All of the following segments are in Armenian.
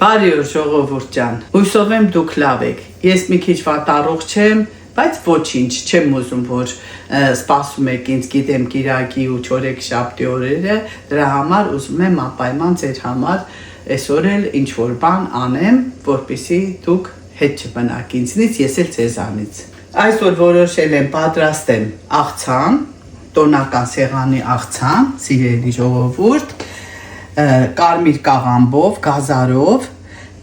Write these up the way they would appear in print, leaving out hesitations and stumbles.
Բարի օր ժողովուրդ ջան, հույսով եմ դուք լավ եք, ես մի քիչ վատառողջ չեմ, բայց ոչինչ, չեմ ուզում, որ սպասում եք ինձ գիտեմ կիրակի ու չորեքշաբթի օրերը, դրա համար ուզում եմ անպայման ձեր համար այսօր էլ ինչ-որ բան անեմ, որպեսզի դուք հետ չմնաք ինձնից, ես էլ ձեզանից։ Այսօր որոշել եմ պատրաստեմ աղցան, տոնական սեղանի աղցան, սիրելի ժողովուրդ, կարմիր կաղամբով, գազարով,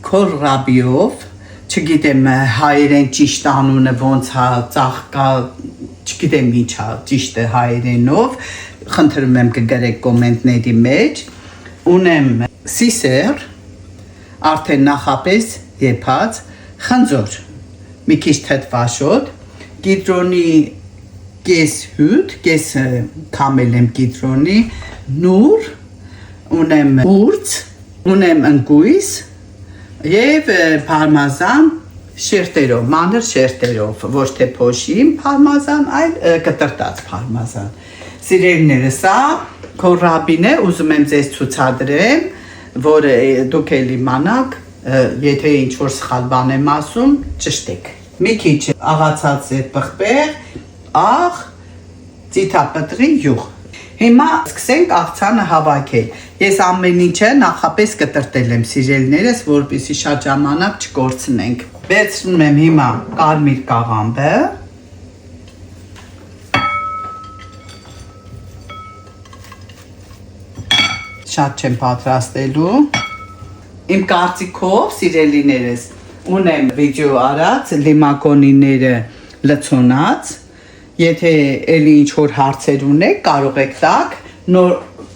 քոլրաբիով, չգիտեմ հայերեն ճիշտ անունը ոնց հա ծաղկա, չգիտեմ ինչ հա ճիշտ հայերենով, խնդրում եմ կգրեք կոմենտների մեջ, ունեմ սիսեր, արդեն նախապես եփած, խնձոր, մի քիչ թթվաշոտ, կիտրոնի կես հյութ, կես քամել եմ կիտրոնի, նուր, ունեմ ուրց, ունեմ ընկույզ և պարմազան շերտերով, մանր շերտերով, ոչ թե փոշին պարմազան, այլ կտրտած պարմազան։ Սիրելիները, սա քոլրաբին է, ուզում եմ ձեզ ցուցադրեմ, որ դուք էլ իմանաք, եթե ինչ-որ սխալ բան եմ ասում, ճշտեք։ Մի քիչ աղացած է պղպեղ, աղ, ծիթապտղի յուղ։ Հիմա սկսենք աղցանը հավաքել։ Ես ամեն ինչը նախապես կտրտել եմ սիրելիներս, որպեսզի շատ ժամանակ չկորցնենք։ Վերցնում եմ հիմա կարմիր կաղամբը։ Շատ չեմ պատրաստելու։ Իմ կարծիքով, սիրելիներս, ունեմ վիդեո արած, լիմակոնիները լցոնած։ Եթե էլի ինչ-որ հարցեր ունեք, կարող եք տակ,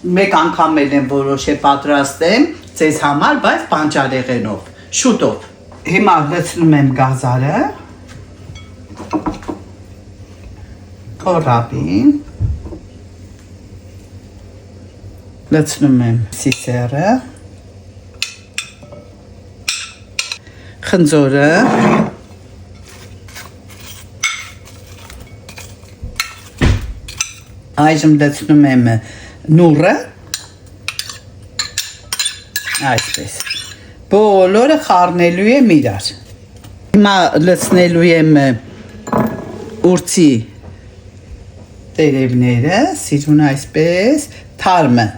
մեկ անգամ էլ եմ որոշել պատրաստեմ ձեզ համար, բայց բանջարեղենով, շուտով։ Հիմա լցնում եմ գազարը, քոլրաբին, լցնում եմ սիսերը, խնձորը, այժմ լցնում եմ նուրը, այսպես, բոլորը խառնելու եմ իրար, հիմա լցնելու եմ ուրցի տերևները, սիրուն այսպես, թարմը,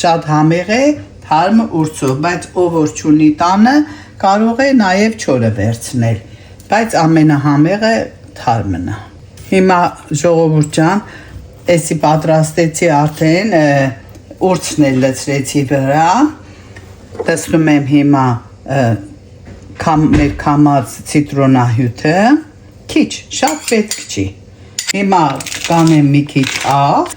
շատ համեղ է, թարմը ուրցով, բայց ով որ չունի տանը, կարող է նաև չորը վերցնել, բայց ամենահամեղը թարմն է, հիմա ժողովուրդ ջան, Էսի պատրաստեցի արդեն, ուրցն էլ լցրեցի վրա, տեսնում եմ հիմա մեր կամած ցիտրոնահյութը, քիչ, շատ պետք չի, հիմա կանեմ մի քիչ աղ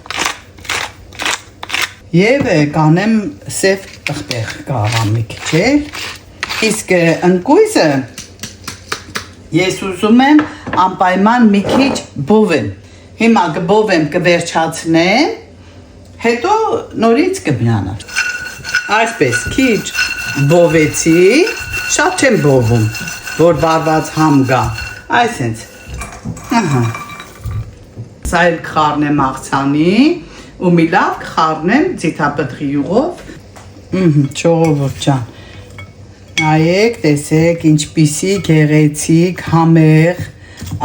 և կանեմ սև պղպեղ կաղամ մի քիչ էլ, իսկ ընկույզը ես ուզում եմ անպայման մի քիչ բովեմ, Հիմա կբովեմ, կվերջացնեմ, հետո նորից կմյանար։ Այսպես, քիչ բովեցի, շատ չեմ բովում, որ վարված համ գա, այսենց, սա էլ կխառնեմ աղցանի, ու մի լավ կխառնեմ ձիթապտղի յուղով, ժողովուրդ ջան, նայեք, տեսեք, ինչպիսի գեղեցիկ, համեղ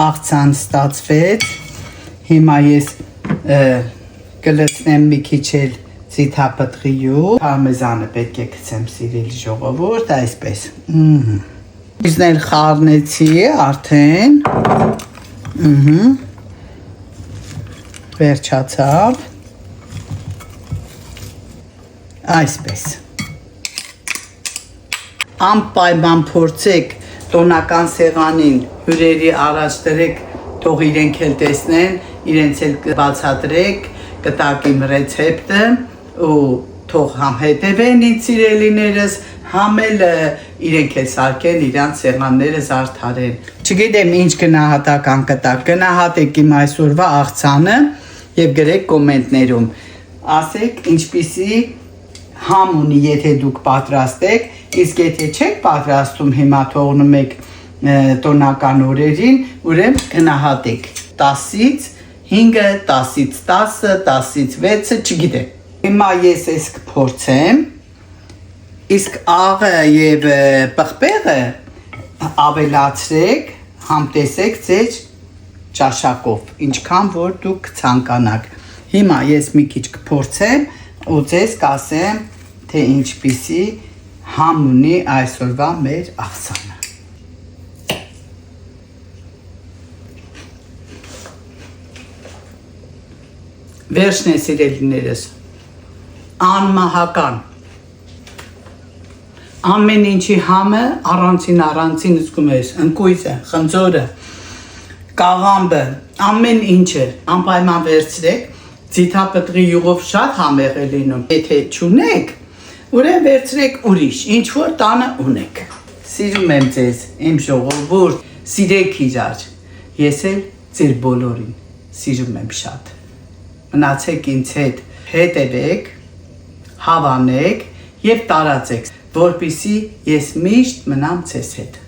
աղցան ստացվեց, Հիմա ես կլցնեմ մի քիչ էլ ձիթապտղի յուղ, պարմեզանը պետք է գցեմ սիրելի ժողովուրդ, այսպես։ Իզն էլ խառնեցի արդեն, վերջացավ, այսպես։ Անպայման փորձեք տոնական սեղանին հյուրերի առաջ դրեք, թող իրենք էլ տեսնեն, իրենց էլ բացատրեք, կտակ իմ ռեցեպտը ու թող համ հետևեն ինձ սիրելիներս, համ էլ իրենք էլ սարքեն իրանց սեղանները զարդարեն։ Չգիտեմ ինչ գնահատական կտակ, գնահատեք իմ այսօրվա աղցանը և գրեք կոմենտներում, ասեք ինչպիսի համ ունի, եթե դուք պատրաստեք, իսկ եթե չեք պատրաստում հիմա թողնում եք տոնական օրերին, ուրեմն գնահատեք 10-ից 5-ը, 10-ից 10-ը, 10-ից 6-ը, չգիտեմ։ Հիմա ես ես կփորձեմ, Իսկ աղը եւ պղպեղը ավելացրեք, համտեսեք ձեր ճաշակով, ինչքան որ դուք ցանկանաք։ Հիմա ես մի քիչ կփորձեմ ու ձեզ կասեմ, թե ինչպիսի համ ունի այսօրվա մեր աղցանը։ Վերջն է սիրելիներս, անմահական, ամեն ինչի համը առանցին զգում ես, ընկույզը, խնձորը, կաղամբը, ամեն ինչը անպայման վերցրեք, ձիթապտղի յուղով շատ համեղ է լինում, եթե չունեք, ուրեմն վերցրեք ուրիշ, ինչ որ տանը ունեք։ Սիրում եմ ձեզ, իմ ժողովուրդ, սիրեք իրար, ես էլ ձեր բոլորին սիրում եմ շատ։ Մնացեք ինձ հետ, հետևեք, հավանեք եւ տարածեք, որպեսզի ես միշտ մնամ ձեզ հետ։